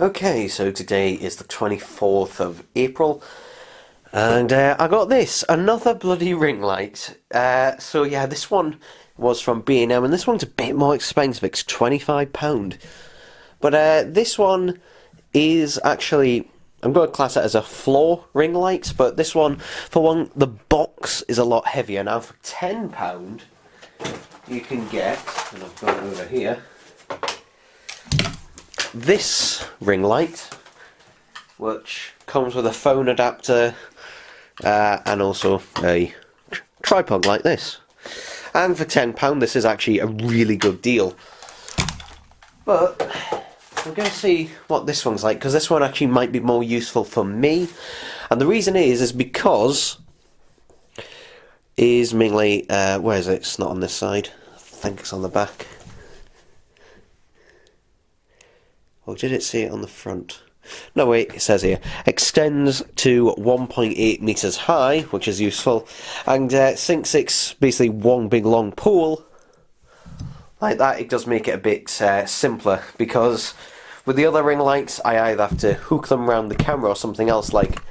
Okay, so today is the 24th of April, and I got this, another bloody ring light. So yeah, this one was from B&M, and this one's a bit more expensive, it's £25. But this one is actually, I'm going to class it as a floor ring light, but this one, for one, the box is a lot heavier. Now for £10, you can get, and I've got it over here, this ring light, which comes with a phone adapter and also a tripod like this. And for £10, this is actually a really good deal. But we're going to see what this one's like, because this one actually might be more useful for me. And the reason is because mainly where is it? It's not on this side. I think it's on the back. Or did it say it on the front? No, wait, it says here, extends to 1.8 meters high, which is useful, and since it's basically one big long pool, like that, it does make it a bit simpler, because with the other ring lights, I either have to hook them around the camera or something else like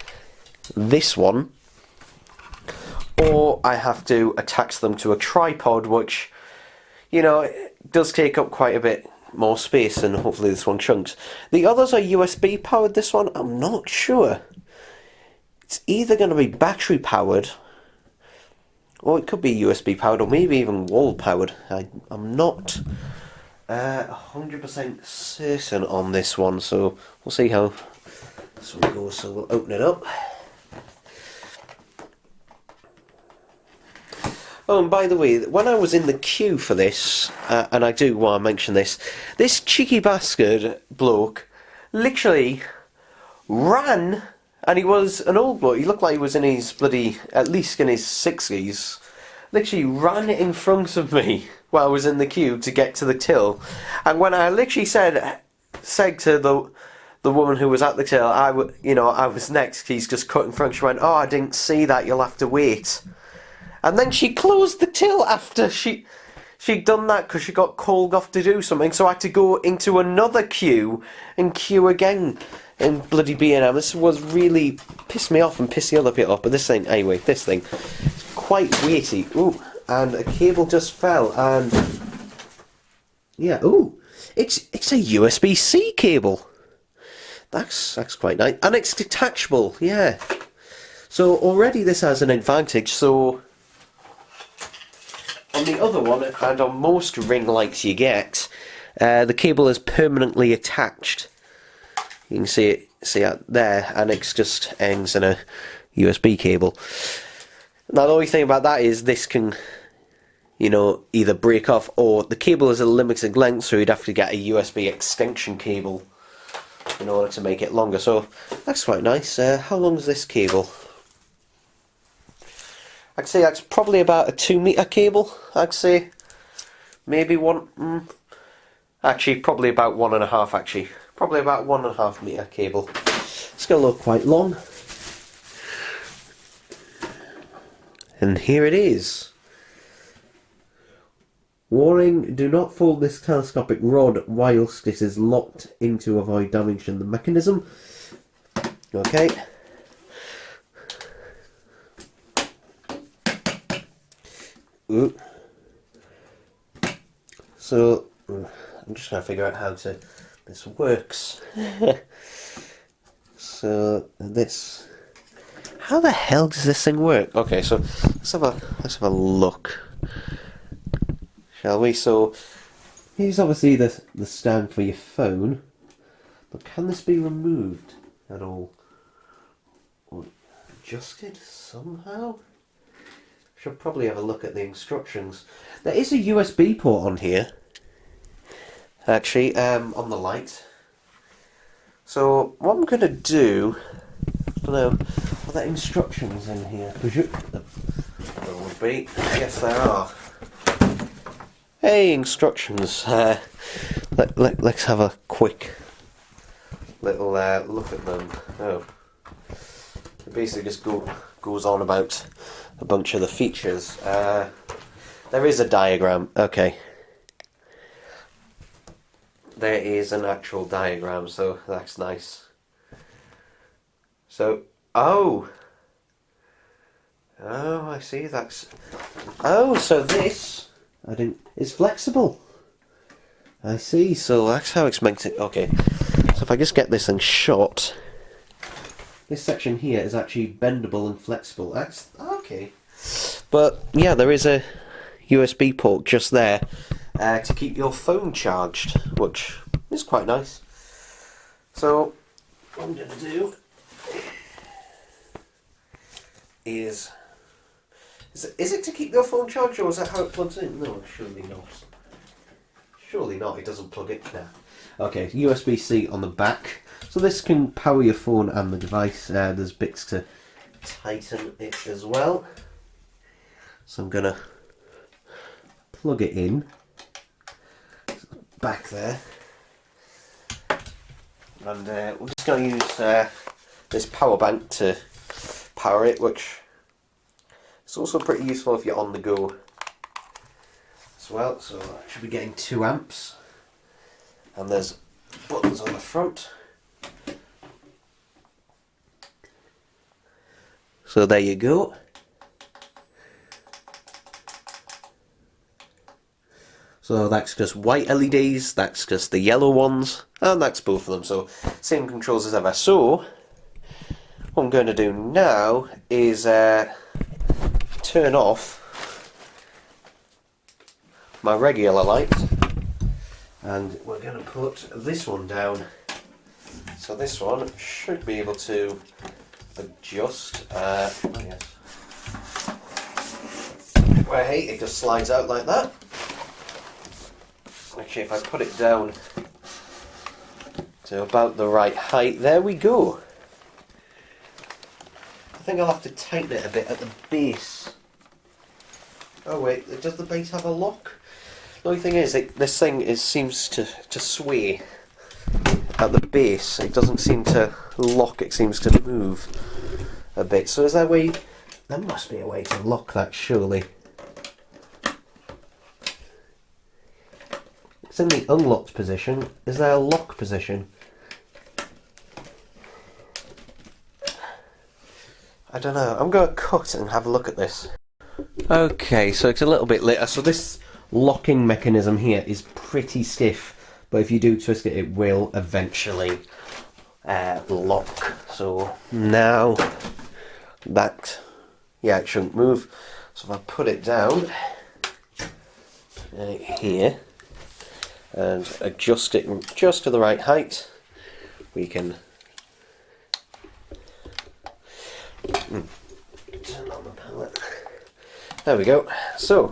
this one, or I have to attach them to a tripod, which, you know, it does take up quite a bit more space, and hopefully this one chunks. The others are USB powered, this one I'm not sure. It's either going to be battery powered, or it could be USB powered, or maybe even wall powered. I'm not 100% certain on this one, so we'll see how this one goes. So we'll open it up. Oh, and by the way, when I was in the queue for this, and I do want to mention this, this cheeky bastard bloke literally ran, and he was an old bloke, he looked like he was in his bloody, at least in his 60s, literally ran in front of me while I was in the queue to get to the till. And when I literally said to the woman who was at the till, I was next, he's just cut in front, she went, "Oh, I didn't see that, you'll have to wait." And then she closed the till after she'd done that, because she got called off to do something, so I had to go into another queue and queue again in bloody B&M. This was really pissed me off and pissed the other people off, but this thing, anyway, this thing is quite weighty. Ooh, and a cable just fell, and yeah, ooh, it's a USB-C cable. That's quite nice, and it's detachable, yeah. So already this has an advantage, so on the other one, and on most ring lights you get, the cable is permanently attached. You can see it there, and it just ends in a USB cable. Now the only thing about that is this can, either break off, or the cable is a limited length, so you'd have to get a USB extension cable in order to make it longer. So that's quite nice. How long is this cable? I'd say that's probably about a 2-meter cable. I'd say maybe one. Actually, probably about 1.5. Actually, probably about 1.5 meter cable. It's gonna look quite long. And here it is. Warning: do not fold this telescopic rod whilst it is locked in to avoid damaging the mechanism. Okay. Ooh. So I'm just trying to figure out how this works. So this, how the hell does this thing work? Okay, so let's have a look, shall we? So here's obviously the stand for your phone, but can this be removed at all, or adjusted somehow? Should probably have a look at the instructions. There is a USB port on here, actually, on the light. So what I'm going to do, I don't know, are there instructions in here? There would be. Yes, there are. Hey, instructions. Let's have a quick little look at them. Oh, it basically just goes on about a bunch of the features. There is a diagram. Okay. there is an actual diagram, so that's nice. So, oh, I see. So this is flexible. I see. So that's how it's meant to. Okay. So if I just get this thing shut, this section here is actually bendable and flexible. That's okay. But yeah, there is a USB port just there to keep your phone charged, which is quite nice. So what I'm going to do is it to keep your phone charged, or is that how it plugs in? No, surely not. Surely not, it doesn't plug it now. Okay, USB-C on the back. So this can power your phone and the device. There's bits to tighten it as well. So I'm going to plug it in. Back there. And we're just going to use this power bank to power it, which is also pretty useful if you're on the go as well. So I should be getting 2 amps, and there's buttons on the front. So there you go. So that's just white LEDs, that's just the yellow ones, and that's both of them. So same controls as ever. So what I'm going to do now is turn off my regular light, and we're going to put this one down. So this one should be able to adjust. Yes. Well, hey, it just slides out like that. Actually, if I put it down to about the right height, there we go. I think I'll have to tighten it a bit at the base. Oh wait, does the base have a lock? The only thing is, this thing seems to sway at the base. It doesn't seem to lock, it seems to move a bit. So is there a way? There must be a way to lock that, surely. It's in the unlocked position. Is there a lock position? I don't know. I'm going to cut and have a look at this. Okay, so it's a little bit later. So this locking mechanism here is pretty stiff, but if you do twist it, it will eventually lock. So now that, yeah, it shouldn't move. So if I put it down here and adjust it just to the right height, we can turn on the palette. There we go. So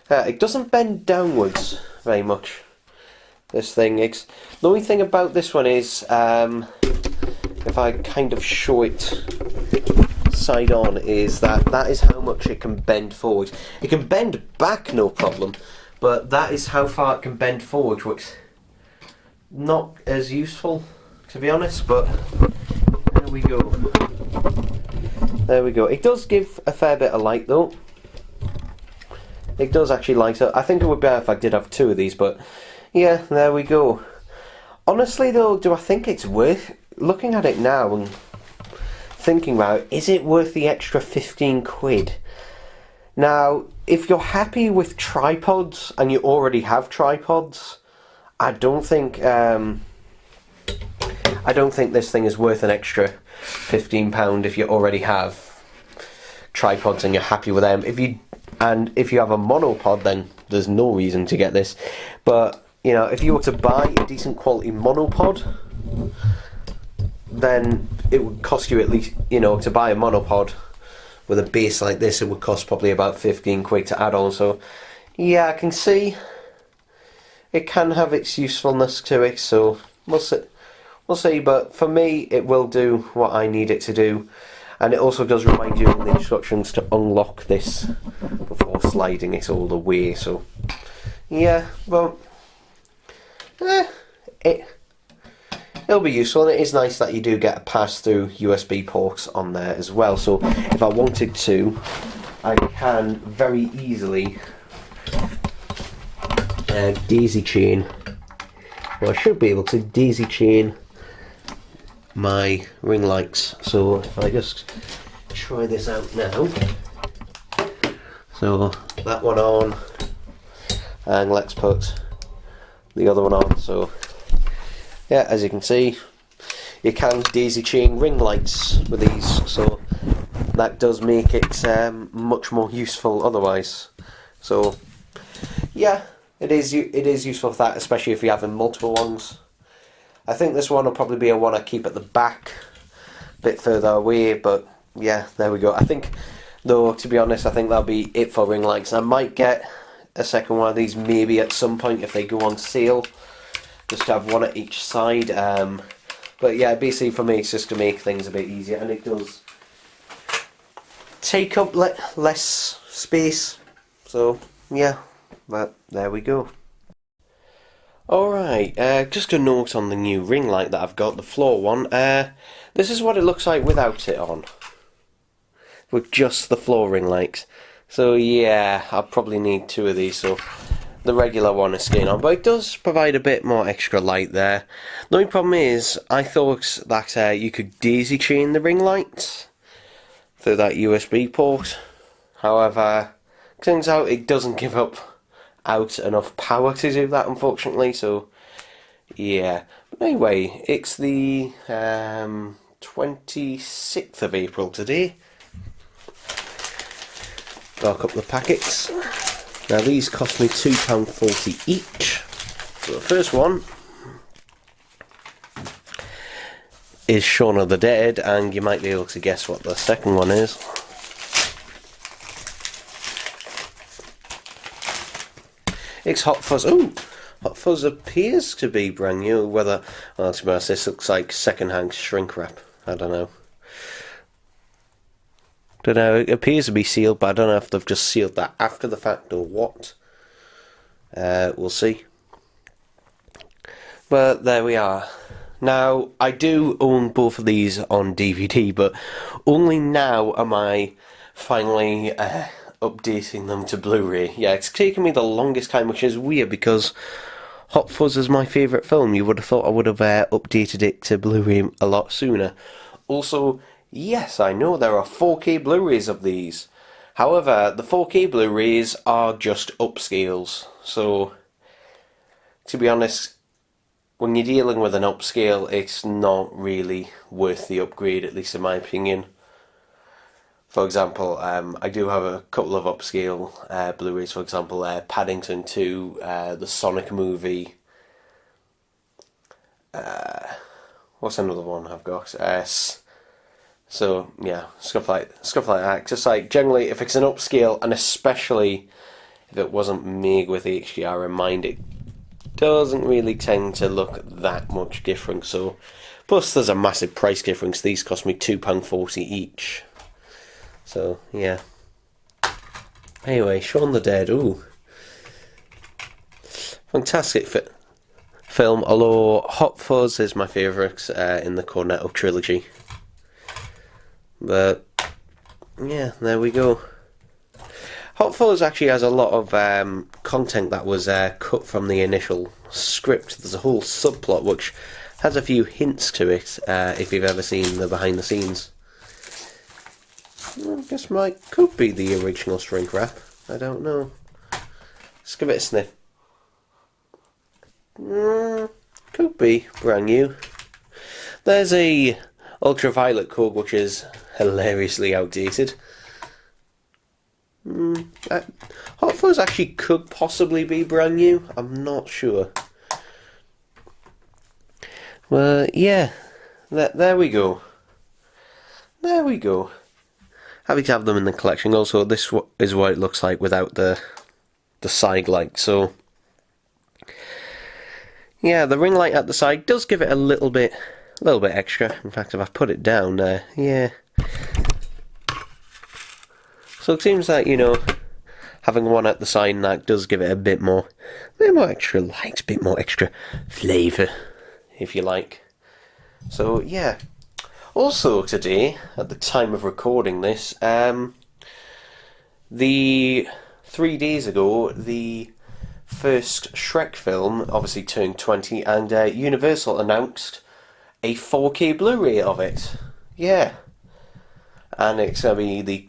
it doesn't bend downwards very much, this thing. The only thing about this one is if I kind of show it side on, is that is how much it can bend forward. It can bend back no problem, but that is how far it can bend forward, which not as useful, to be honest. But there we go. There we go. It does give a fair bit of light though. It does actually light up. I think it would be better if I did have 2 of these, but yeah, there we go. Honestly though, do I think it's worth, looking at it now and thinking about it, is it worth the extra 15 quid? Now, if you're happy with tripods and you already have tripods, I don't think this thing is worth an extra £15 if you already have tripods and you're happy with them. If you have a monopod, then there's no reason to get this. But you know, if you were to buy a decent quality monopod, then it would cost you at least, you know, to buy a monopod with a base like this, it would cost probably about 15 quid to add on. So yeah, I can see it can have its usefulness to it, so we'll see. But for me, it will do what I need it to do, and it also does remind you in the instructions to unlock this before sliding it all the way. So yeah, well, it'll be useful, and it is nice that you do get a pass-through USB ports on there as well. So if I wanted to, I can very easily daisy chain. Well, I should be able to daisy chain my ring lights. So if I just try this out now. So that one on, and let's put the other one on. So yeah, as you can see, you can daisy chain ring lights with these, so that does make it much more useful otherwise. So yeah, it is useful for that, especially if you're having multiple ones. I think this one will probably be a one I keep at the back, a bit further away, but yeah, there we go. I think, though, to be honest, I think that'll be it for ring lights. I might get a second one of these maybe at some point if they go on sale, just to have one at each side. But yeah, basically for me it's just to make things a bit easier, and it does take up less space. So yeah, but there we go. Alright, just a note on the new ring light that I've got, the floor one. This is what it looks like without it on, with just the floor ring lights. So yeah, I'll probably need two of these, so the regular one is staying on, but it does provide a bit more extra light there. The only problem is, I thought that you could daisy chain the ring lights through that USB port. However, turns out it doesn't give out enough power to do that, unfortunately, so yeah. But anyway, it's the 26th of April today. Got a couple of packets. Now these cost me £2.40 each. So the first one is Shaun of the Dead, and you might be able to guess what the second one is. It's Hot Fuzz. Ooh, Hot Fuzz appears to be brand new. Whether, well, to be honest, this looks like second-hand shrink wrap. I don't know. It appears to be sealed, but I don't know if they've just sealed that after the fact or what. We'll see. But there we are. Now, I do own both of these on DVD, but only now am I finally updating them to Blu-ray. Yeah, it's taken me the longest time, which is weird because Hot Fuzz is my favourite film. You would have thought I would have updated it to Blu-ray a lot sooner. Also, yes, I know there are 4K Blu-rays of these. However, the 4K Blu-rays are just upscales. So, to be honest, when you're dealing with an upscale, it's not really worth the upgrade, at least in my opinion. For example, I do have a couple of upscale Blu-rays, for example, Paddington 2, the Sonic movie. What's another one I've got? So yeah, stuff like that. Just like generally, if it's an upscale, and especially if it wasn't made with HDR in mind, it doesn't really tend to look that much different. So, plus there's a massive price difference. These cost me £2.40 each. So yeah. Anyway, Shaun the Dead. Ooh, fantastic film. Although Hot Fuzz is my favourite in the Cornetto trilogy. But yeah, there we go. Hot Fuzz actually has a lot of content that was cut from the initial script. There's a whole subplot which has a few hints to it, if you've ever seen the behind the scenes. I guess could be the original shrink wrap. I don't know. Let's give it a sniff. Could be brand new. There's a ultraviolet code which is hilariously outdated. Hot Fuzz actually could possibly be brand new. I'm not sure. Well, yeah. There we go. There we go. Happy to have them in the collection. Also, this is what it looks like without the side light. So, yeah, the ring light at the side does give it a little bit extra. In fact, if I put it down there, yeah. So it seems that, having one at the side and that does give it a bit more extra light, a bit more extra flavour, if you like. So yeah. Also today, at the time of recording this, 3 days ago, the first Shrek film obviously turned 20, and Universal announced a 4K Blu-ray of it. Yeah, and it's gonna be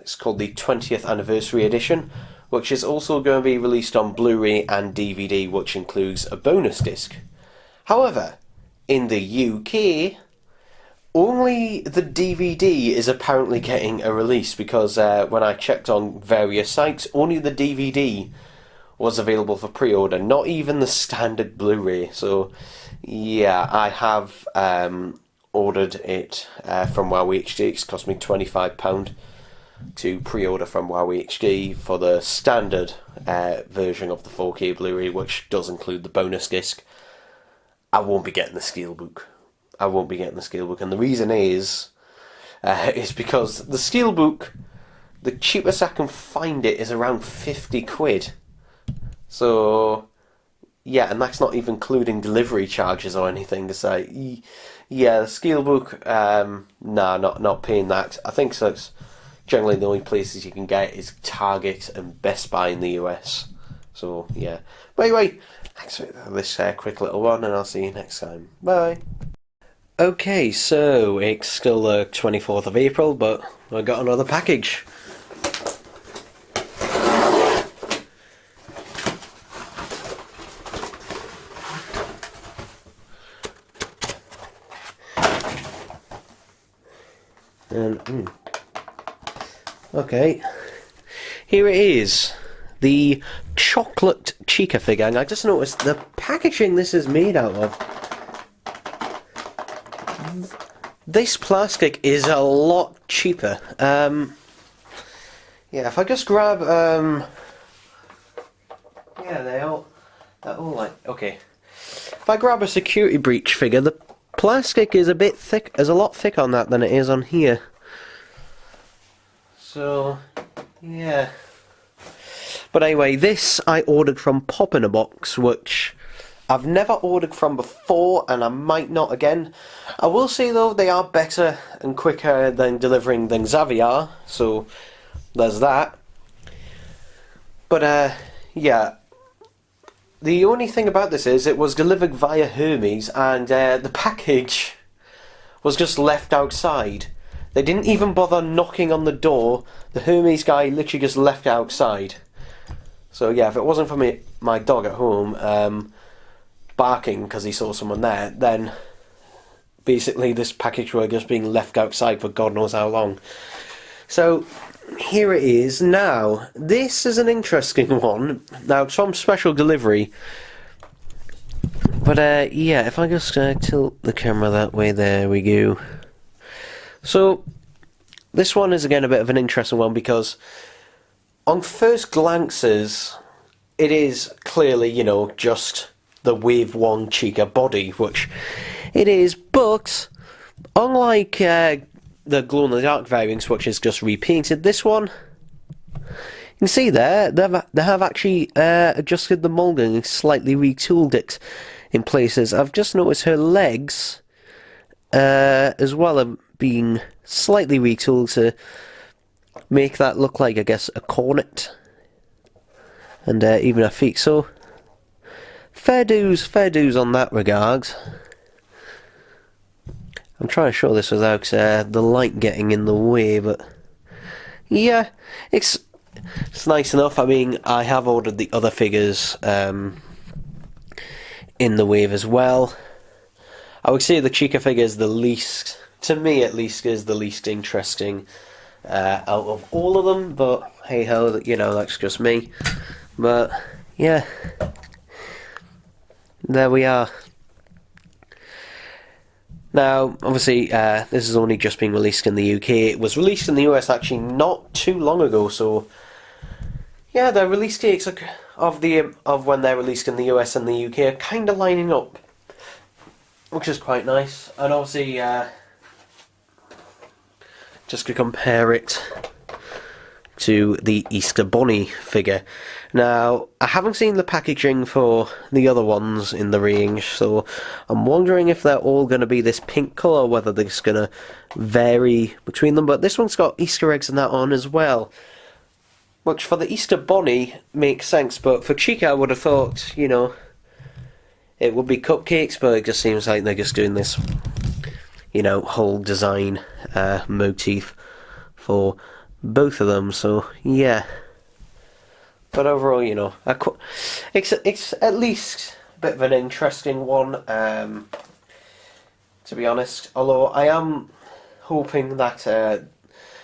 it's called the 20th anniversary edition, which is also going to be released on Blu-ray and DVD, which includes a bonus disc. However, in the UK, only the DVD is apparently getting a release, because when I checked on various sites, only the DVD was available for pre-order, not even the standard Blu-ray. So, yeah, I have ordered it from Wowie HD. It's cost me £25 to pre-order from Wowie HD for the standard version of the 4K Blu-ray, which does include the bonus disc. I won't be getting the Steelbook. And the reason is because the Steelbook, the cheapest I can find it is around 50 quid. So, yeah, and that's not even including delivery charges or anything. So, yeah, the Steelbook, nah, not paying that. I think so. It's generally the only places you can get is Target and Best Buy in the US. So, yeah. But anyway, thanks for this quick little one, and I'll see you next time. Bye. Okay, so it's still the 24th of April, but I got another package. And, okay, here it is, the chocolate Chica figure, and I just noticed the packaging this is made out of. This plastic is a lot cheaper. Yeah, if I just grab, yeah, they're all like, okay. If I grab a security breach figure, the plastic is a bit thick, is a lot thicker on that than it is on here. So, yeah. But anyway, this I ordered from Pop in a Box, which I've never ordered from before, and I might not again. I will say though, they are better and quicker than delivering than Xavier, so there's that. But yeah, the only thing about this is it was delivered via Hermes, and the package was just left outside. They didn't even bother knocking on the door. The Hermes guy literally just left it outside. So yeah, if it wasn't for my dog at home barking because he saw someone there, then basically this package were just being left outside for God knows how long. So here it is. Now, this is an interesting one. Now, it's from special delivery. But yeah, if I just tilt the camera that way, there we go. So, this one is again a bit of an interesting one, because on first glances, it is clearly, you know, just the Wave 1 Chica body, which it is, but unlike the glow-in-the-dark variants, which is just repainted, this one, you can see there, they have actually adjusted the moulding and slightly retooled it in places. I've just noticed her legs as well are being slightly retooled to make that look like, I guess, a cornet, and even her feet. So fair dues on that regard. I'm trying to show this without the light getting in the way, but yeah, it's nice enough. I mean, I have ordered the other figures in the wave as well. I would say the Chica figure is the least, to me at least, is the least interesting out of all of them, but hey ho, you know, that's just me. But yeah, there we are. Now, obviously, this is only just being released in the UK. It was released in the US actually not too long ago, so yeah, the release dates of when they're released in the US and the UK are kind of lining up, which is quite nice. And obviously, just to compare it to the Easter Bunny figure. Now, I haven't seen the packaging for the other ones in the range, so I'm wondering if they're all going to be this pink colour, or whether they're just going to vary between them. But this one's got Easter eggs and that on as well, which for the Easter Bunny makes sense, but for Chica I would have thought, you know, it would be cupcakes, but it just seems like they're just doing this, you know, whole design motif for both of them, so yeah. But overall, you know, it's at least a bit of an interesting one, to be honest. Although I am hoping that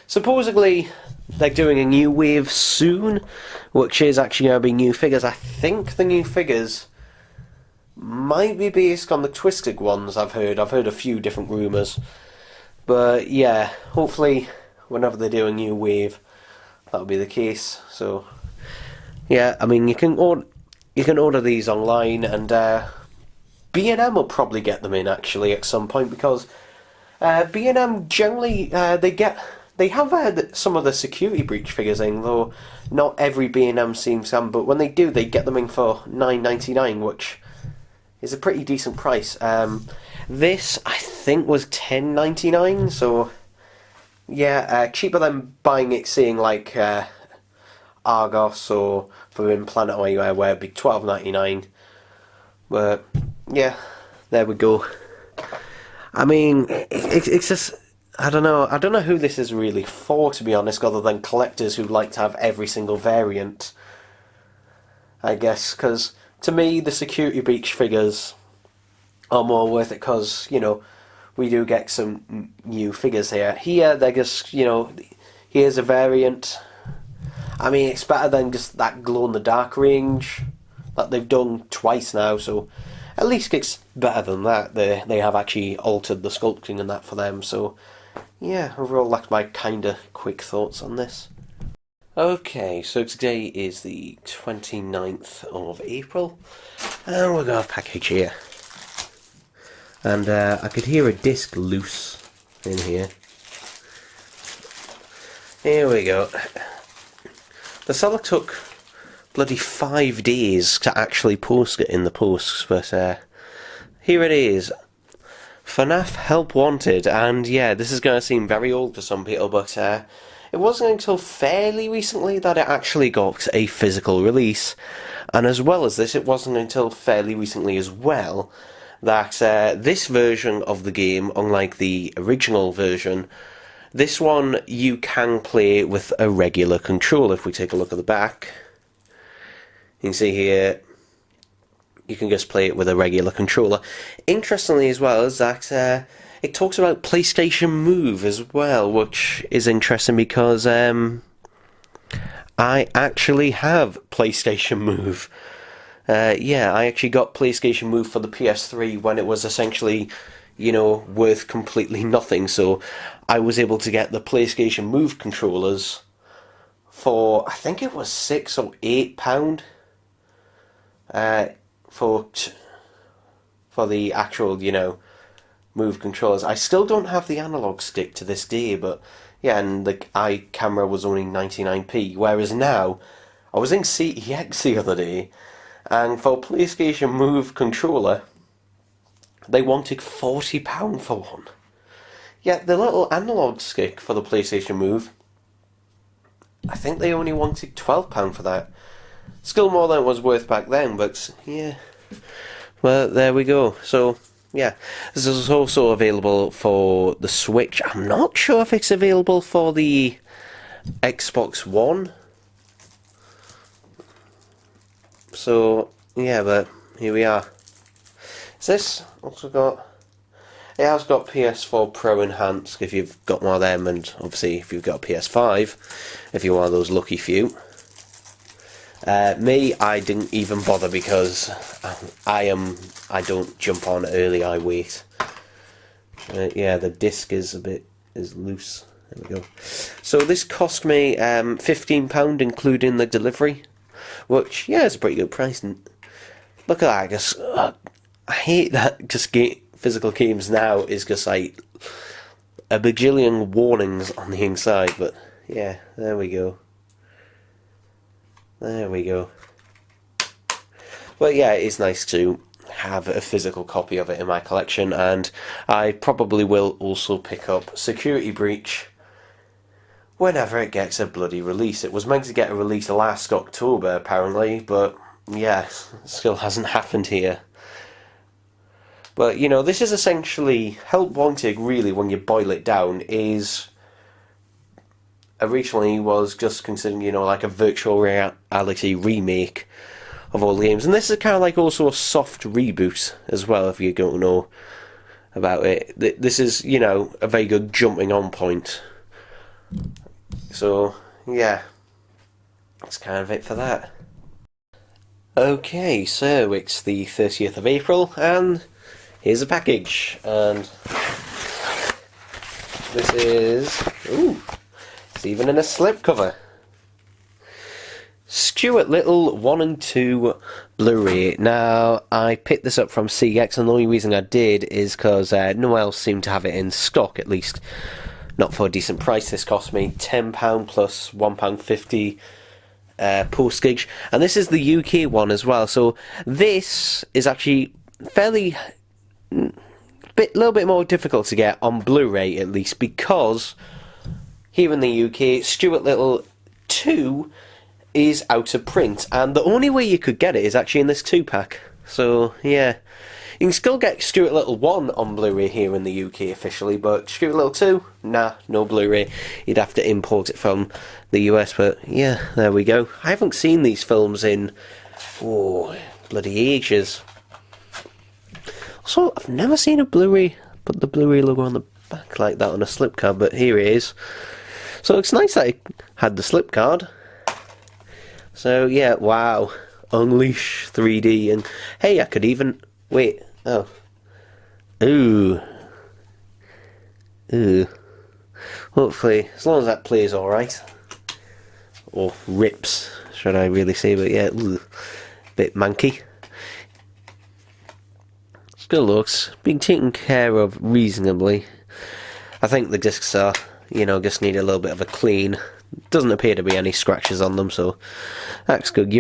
supposedly they're doing a new wave soon, which is actually going to be new figures. I think the new figures might be based on the Twisted ones. I've heard a few different rumours, but yeah, hopefully whenever they do a new wave, that'll be the case. So yeah, I mean, you can order these online, and B&M will probably get them in actually at some point, because B&M generally they have some of the Security Breach figures in, though not every B&M seems to have them, but when they do, they get them in for $9.99, which is a pretty decent price. This I think was $10.99, so yeah, cheaper than buying it, seeing like Argos or Forbidden Planet or anywhere where it'd be $12.99. But yeah, there we go. I mean, it's just, I don't know who this is really for, to be honest, other than collectors who like to have every single variant, I guess, because to me the Security Breach figures are more worth it, because, you know, we do get some new figures here. Here they're just, you know, here's a variant. I mean, it's better than just that glow-in-the-dark range that they've done twice now, so at least it's better than that. They have actually altered the sculpting and that for them, so yeah, overall that's my kinda quick thoughts on this. Okay, so today is the 29th of April, and we've got a package here. And I could hear a disc loose in here. Here we go. The seller took bloody 5 days to actually post it in the posts, but here it is. FNAF Help Wanted, and yeah, this is going to seem very old to some people, but it wasn't until fairly recently that it actually got a physical release. And as well as this, it wasn't until fairly recently as well that this version of the game, unlike the original version, this one you can play with a regular controller. If we take a look at the back, you can see here you can just play it with a regular controller. Interestingly as well is that it talks about PlayStation Move as well, which is interesting because I actually have PlayStation Move. Yeah, I actually got PlayStation Move for the PS3 when it was essentially, you know, worth completely nothing. So I was able to get the PlayStation Move controllers for, I think it was £6 or £8 for the actual, you know, Move controllers. I still don't have the analog stick to this day, but yeah, and the eye camera was only 99p. Whereas now, I was in CEX the other day, and for PlayStation Move controller, they wanted £40 for one. Yet the little analog stick for the PlayStation Move, I think they only wanted £12 for that. Still more than it was worth back then, but yeah. Well, there we go. So, yeah. This is also available for the Switch. I'm not sure if it's available for the Xbox One. So, yeah, but here we are. Is this also got... It has got PS4 Pro Enhanced if you've got one of them, and obviously if you've got a PS5, if you're one of those lucky few. Me, I didn't even bother because I don't jump on early, I wait. Yeah, the disc is loose. There we go. So this cost me £15 including the delivery, which, yeah, is a pretty good price. And look at that, I hate that just physical games now is just like a bajillion warnings on the inside, but yeah, there we go. There we go. But yeah, it is nice to have a physical copy of it in my collection, and I probably will also pick up Security Breach whenever it gets a bloody release. It was meant to get a release last October, apparently, but yeah, still hasn't happened here. But, you know, this is essentially, Help Wanted, really, when you boil it down, is originally was just considered, you know, like a virtual reality remake of all the games. And this is kind of like also a soft reboot as well, if you don't know about it. This is, you know, a very good jumping on point. So, yeah, that's kind of it for that. Okay, so it's the 30th of April, and here's a package. And this is... ooh, it's even in a slipcover. Stuart Little 1 and 2 Blu-ray. Now, I picked this up from CX, and the only reason I did is because no one else seemed to have it in stock, at least not for a decent price. This cost me £10 plus £1.50 postage, and this is the UK one as well. So this is actually fairly little bit more difficult to get on Blu-ray, at least, because here in the UK, Stuart Little 2 is out of print, and the only way you could get it is actually in this 2-pack. So yeah, you can still get Stuart Little 1 on Blu-ray here in the UK officially, but Stuart Little 2, nah, no Blu-ray. You'd have to import it from the US, but yeah, there we go. I haven't seen these films in, bloody ages. Also, I've never seen a Blu-ray put the Blu-ray logo on the back like that on a slip card, but here it is. So it's nice that it had the slip card. So yeah, wow. Unleash 3D, and hey, I could even... wait, oh. Ooh. Hopefully, as long as that plays alright. Or rips, should I really say, but yeah, bit manky. Still looks being taken care of reasonably. I think the discs are, you know, just need a little bit of a clean. Doesn't appear to be any scratches on them, so that's good.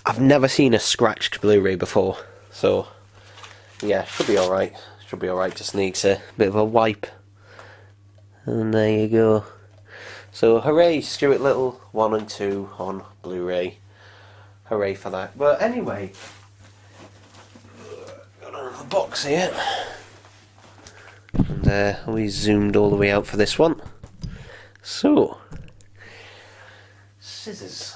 I've never seen a scratched Blu-ray before, so yeah, should be alright. Should be alright, just needs a bit of a wipe. And there you go. So hooray, Stuart Little 1 and 2 on Blu-ray. Hooray for that. But anyway, got another box here. And we zoomed all the way out for this one. So, scissors.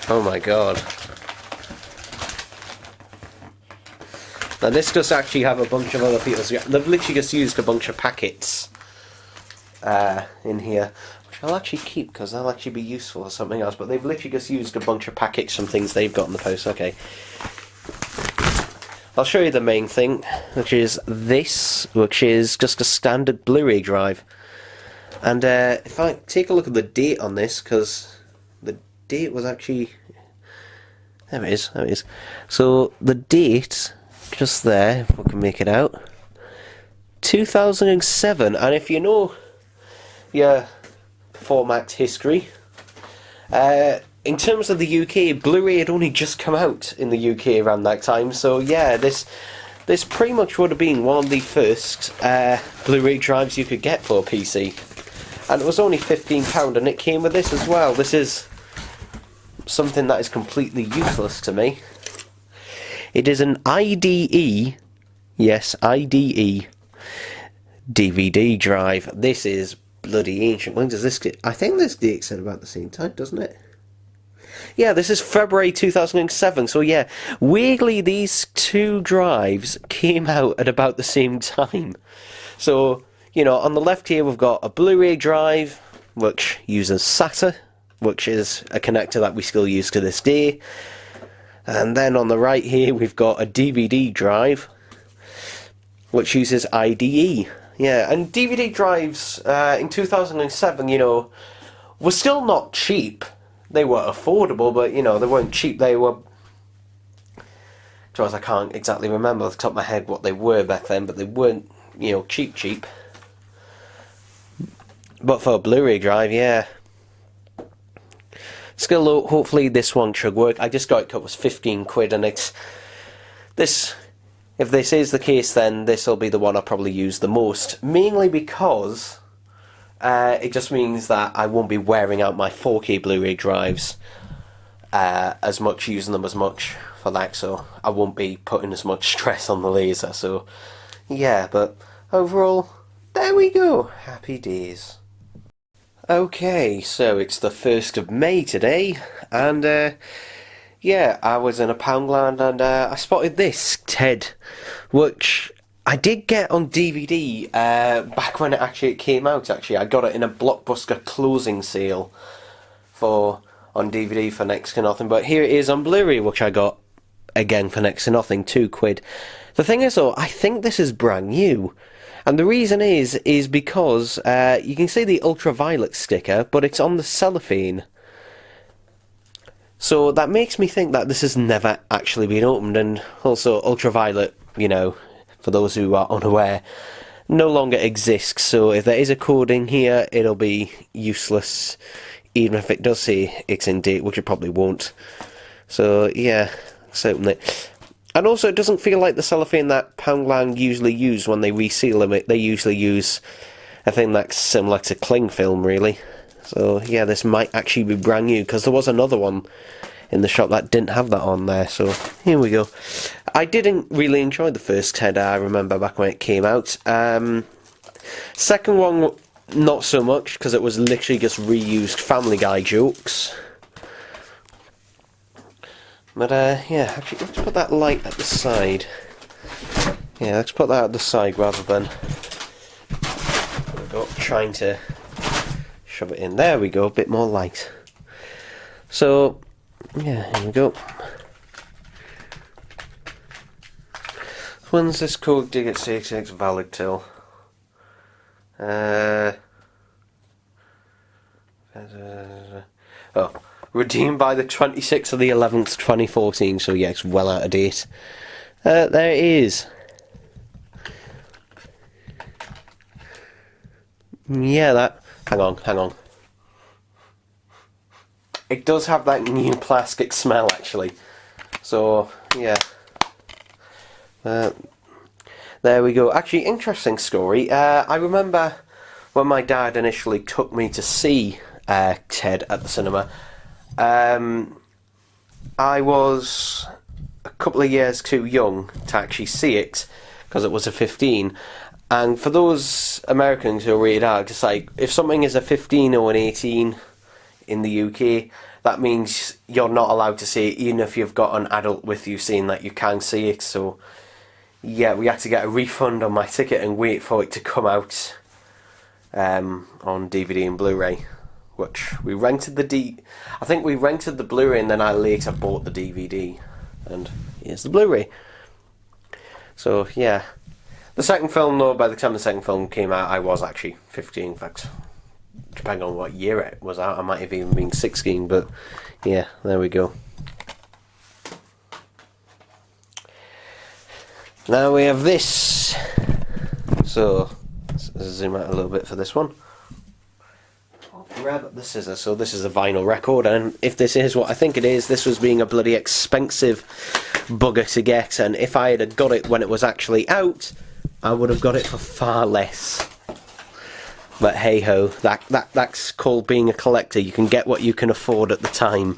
Oh my god. Now this does actually have a bunch of other people's... they've literally just used a bunch of packets in here, which I'll actually keep because they'll actually be useful or something else, but they've literally just used a bunch of packets from things they've got in the post. Okay. I'll show you the main thing, which is this, which is just a standard Blu-ray drive. And if I take a look at the date on this, because the date was actually... there it is. So the date, just there, if we can make it out, 2007, and if you know your format history, in terms of the UK, Blu-ray had only just come out in the UK around that time, so yeah, this pretty much would have been one of the first Blu-ray drives you could get for a PC. And it was only £15, and it came with this as well. This is something that is completely useless to me. It is an IDE, yes, IDE DVD drive. This is bloody ancient. When does this get... I think this date's at about the same time, doesn't it? Yeah, this is February 2007, so yeah, weirdly these two drives came out at about the same time. So, you know, on the left here we've got a Blu-ray drive, which uses SATA, which is a connector that we still use to this day. And then on the right here we've got a DVD drive, which uses IDE. Yeah, and DVD drives in 2007, you know, were still not cheap. They were affordable, but, you know, they weren't cheap. They were... I can't exactly remember off the top of my head what they were back then, but they weren't, you know, cheap. But for a Blu-ray drive, yeah. Still, hopefully this one should work. I just got it, it was 15 quid, and it's this. If this is the case, then this will be the one I'll probably use the most, mainly because it just means that I won't be wearing out my 4K Blu-ray drives as much, using them as much for that, so I won't be putting as much stress on the laser. So yeah, but overall, there we go. Happy days. Okay, so it's the 1st of May today, and yeah, I was in a Poundland and I spotted this TED, which I did get on DVD back when it came out. Actually, I got it in a Blockbuster closing sale on DVD for next to nothing. But here it is on Blu-ray, which I got again for next to nothing, 2 quid. The thing is, though, I think this is brand new, and the reason is because you can see the ultraviolet sticker, but it's on the cellophane. So that makes me think that this has never actually been opened, and also ultraviolet, you know, for those who are unaware, no longer exists. So if there is a code in here, it'll be useless, even if it does say it's in date, which it probably won't. So yeah, let's open it. And also, it doesn't feel like the cellophane that Poundland usually use when they reseal them. They usually use a thing that's similar to cling film, really. So yeah, this might actually be brand new, because there was another one in the shop that didn't have that on there. So here we go. I didn't really enjoy the first TED, I remember back when it came out. Second one, not so much, because it was literally just reused Family Guy jokes. But yeah, actually, let's put that light at the side. Yeah, let's put that at the side rather than trying to shove it in. There we go, a bit more light. So yeah, here we go. When's this code Digit 66 valid till? Oh, redeemed by the 26th of the 11th, 2014. So yeah, it's well out of date. There it is. Yeah, that. Hang on. It does have that new plastic smell, actually. So yeah. There we go. Actually, interesting story. I remember when my dad initially took me to see TED at the cinema. I was a couple of years too young to actually see it, because it was a 15. And for those Americans who are rated R, it's like, if something is a 15 or an 18 in the UK, that means you're not allowed to see it, even if you've got an adult with you saying that you can see it. So yeah, we had to get a refund on my ticket and wait for it to come out on DVD and Blu-ray, which we rented I think we rented the Blu-ray, and then I later bought the DVD, and here's the Blu-ray. So yeah, the second film, though, by the time the second film came out, I was actually 15. In fact, depending on what year it was out, I might have even been 16. But yeah, there we go. Now we have this. So let's zoom out a little bit for this one. I'll grab the scissors. So this is a vinyl record, and if this is what I think it is, this was being a bloody expensive bugger to get, and if I had got it when it was actually out, I would have got it for far less. But hey ho, that's called being a collector. You can get what you can afford at the time.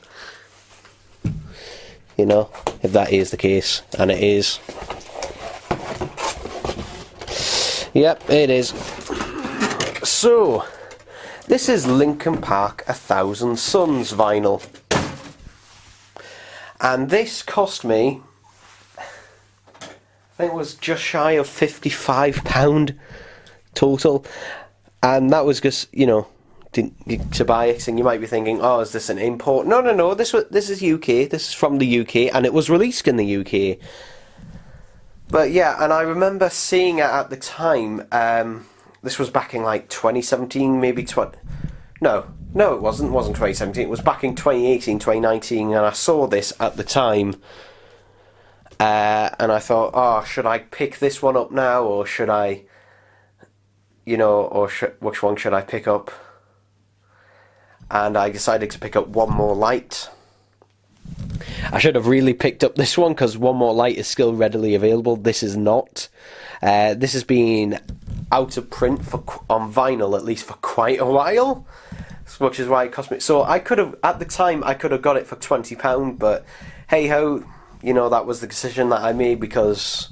You know, if that is the case, and it is. Yep, it is. So, this is Linkin Park 1000 Suns vinyl. And this cost me, I think it was just shy of £55 total. And that was just, you know, to buy it. And you might be thinking, oh, is this an import? No, this is UK. This is from the UK, and it was released in the UK. But yeah, and I remember seeing it at the time. This was back in like 2017, maybe No, it wasn't 2017. It was back in 2018, 2019, and I saw this at the time. And I thought, oh, should I pick this one up now, or should I, you know, which one should I pick up? and I decided to pick up One More Light. I should have really picked up this one because One More Light is still readily available. This is not. This has been out of print on vinyl at least for quite a while, which is why it cost me. So I could have, at the time, I could have got it for £20, but hey ho, you know, that was the decision that I made because,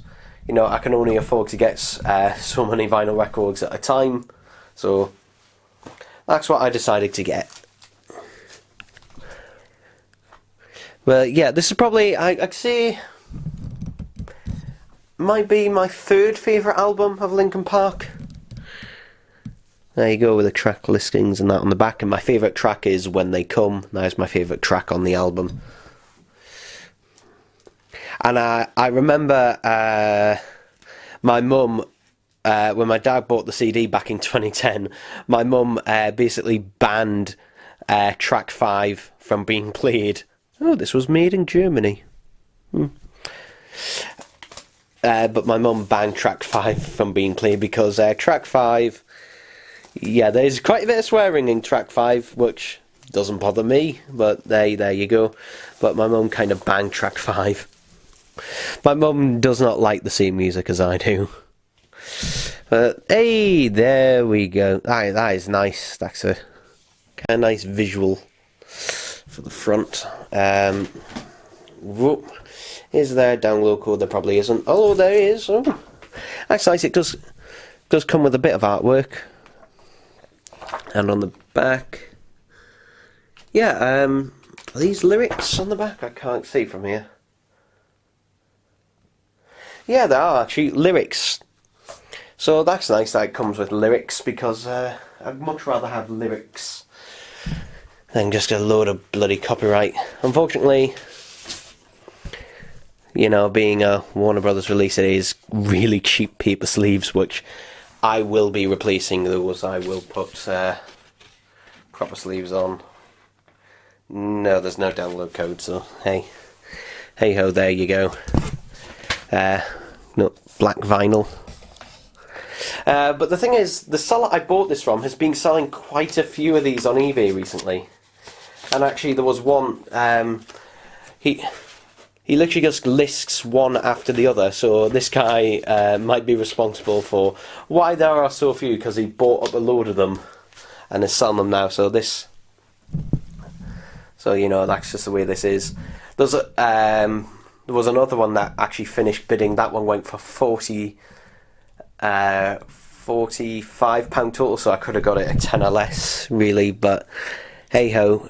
you know, I can only afford to get so many vinyl records at a time. So that's what I decided to get. Well, yeah, this is probably, I'd say, might be my third favourite album of Linkin Park. There you go with the track listings and that on the back. And my favourite track is When They Come. That is my favourite track on the album. And I remember my mum, when my dad bought the CD back in 2010, my mum basically banned track 5 from being played. Oh, this was made in Germany. But my mum banned track 5 from being played because track 5, yeah, there's quite a bit of swearing in track 5, which doesn't bother me, but there you go. But my mum kind of banned track 5. My mum does not like the same music as I do. But hey, there we go. That is nice. That's a kind of nice visual for the front. Whoop. Is there a download code? There probably isn't. Oh, there is. Oh, that's nice. It does come with a bit of artwork. And on the back, yeah, are these lyrics on the back? I can't see from here. Yeah, there are actually lyrics. So that's nice that it comes with lyrics because I'd much rather have lyrics than just a load of bloody copyright. Unfortunately, you know, being a Warner Brothers release, it is really cheap paper sleeves, which I will be replacing those. I will put proper sleeves on. No, there's no download code, so hey ho, there you go. No, black vinyl. But the thing is, the seller I bought this from has been selling quite a few of these on eBay recently. And actually there was one, he literally just lists one after the other, so this guy might be responsible for why there are so few, because he bought up a load of them and is selling them now. So you know, that's just the way this is. There was another one that actually finished bidding. That one went for £45 total, so I could have got it a tenner less, really, but hey ho.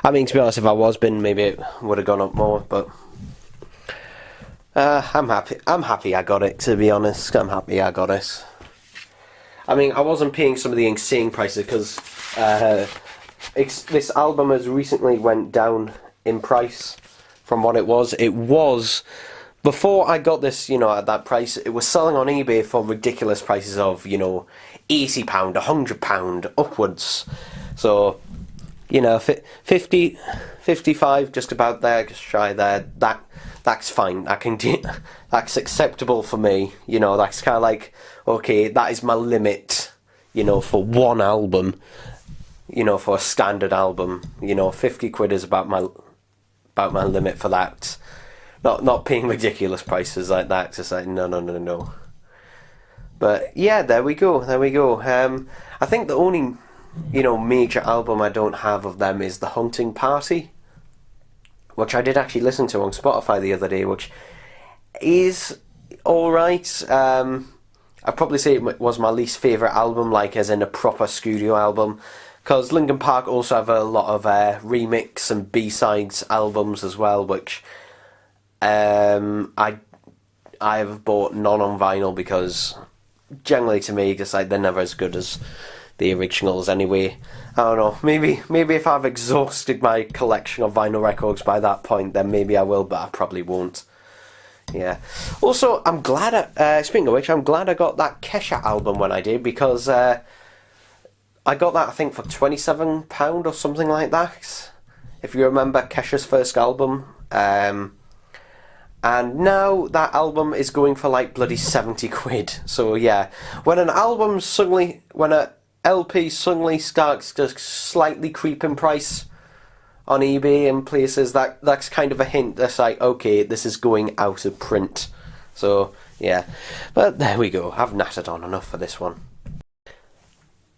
I mean, to be honest, if I was bidding, maybe it would have gone up more, but I'm happy I got it, to be honest. I'm happy I got it. I mean, I wasn't paying some of the insane prices because this album has recently went down in price from what it was. It was, before I got this, you know, at that price, it was selling on eBay for ridiculous prices of, you know, £80, £100 upwards. So, you know, 50, 55, just about there, just shy there. That's fine. That's acceptable for me. You know, that's kind of like, okay, that is my limit. You know, for one album. You know, for a standard album. You know, 50 quid is about my limit for that. Not paying ridiculous prices like that. Just like no. But yeah, there we go. I think the only, you know, major album I don't have of them is The Hunting Party, which I did actually listen to on Spotify the other day, which is alright. I'd probably say it was my least favourite album, like as in a proper studio album, because Linkin Park also have a lot of remix and B-sides albums as well, which I have bought none on vinyl because generally to me, just like, they're never as good as the originals anyway. I don't know, maybe if I've exhausted my collection of vinyl records by that point, then maybe I will, but I probably won't. Yeah. Also, I'm glad, speaking of which, I'm glad I got that Kesha album when I did, because I got that, I think, for £27 or something like that, if you remember Kesha's first album. And now that album is going for like bloody 70 quid. So yeah, when an LP suddenly starts to slightly creep in price on eBay and places, that's kind of a hint that's like, okay, this is going out of print. So, yeah. But there we go. I've nattered on enough for this one.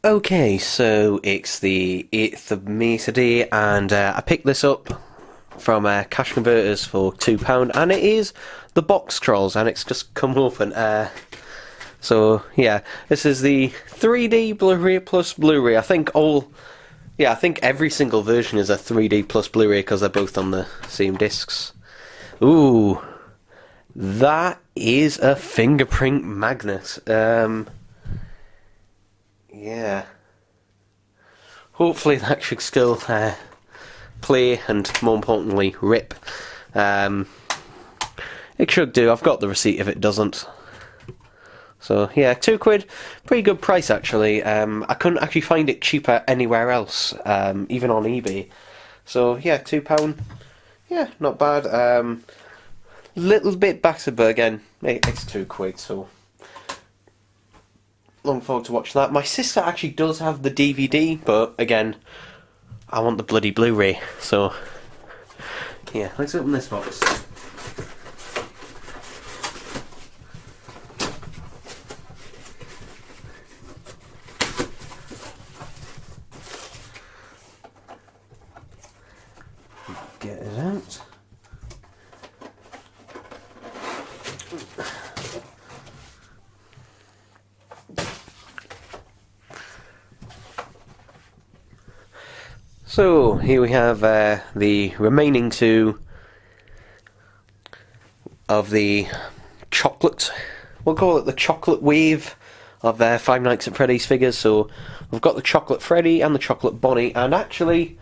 Okay, so it's the 8th of May today, and I picked this up from Cash Converters for £2, and it is the Box Trolls, and it's just come open. So yeah, this is the 3D Blu-ray plus Blu-ray. I think every single version is a 3D plus Blu-ray because they're both on the same discs. Ooh, that is a fingerprint magnet. Yeah. Hopefully that should still play and, more importantly, rip. It should do. I've got the receipt if it doesn't. So yeah, £2, pretty good price actually. I couldn't actually find it cheaper anywhere else, even on eBay. So yeah, £2. Yeah, not bad. Little bit battered, but again, it's £2, so looking forward to watching that. My sister actually does have the DVD, but again, I want the bloody Blu-ray. So yeah, let's open this box. Get it out. So here we have the remaining two of the chocolate, we'll call it the chocolate wave of Five Nights at Freddy's figures. So we've got the chocolate Freddy and the chocolate Bonnie, and actually,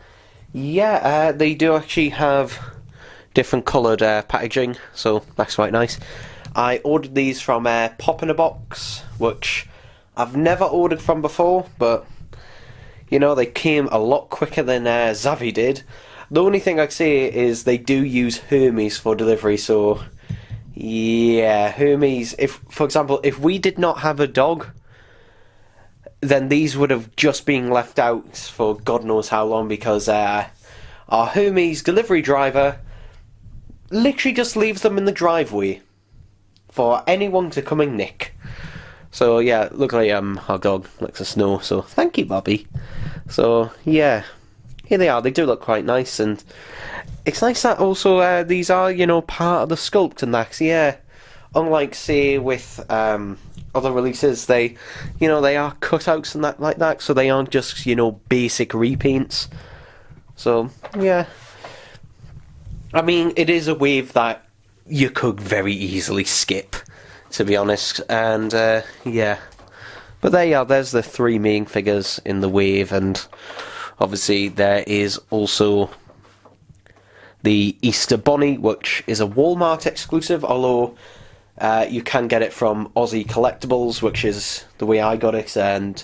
yeah, they do actually have different coloured packaging, so that's quite nice. I ordered these from Pop in a Box, which I've never ordered from before, but you know, they came a lot quicker than Zavvi did. The only thing I'd say is they do use Hermes for delivery, so yeah, Hermes, if, for example, if we did not have a dog, then these would have just been left out for God knows how long, because our Hermes delivery driver literally just leaves them in the driveway for anyone to come and nick. So yeah, luckily our dog likes the snow, so thank you, Bobby. So yeah, here they are. They do look quite nice, and it's nice that also these are, you know, part of the sculpt and that. Yeah, unlike say with other releases, they, you know, they are cutouts and that like that, so they aren't just, you know, basic repaints. So yeah, I mean, it is a wave that you could very easily skip, to be honest, and yeah. But there you are, there's the three main figures in the wave, and obviously there is also the Easter Bonnie, which is a Walmart exclusive, although you can get it from Aussie Collectibles, which is the way I got it, and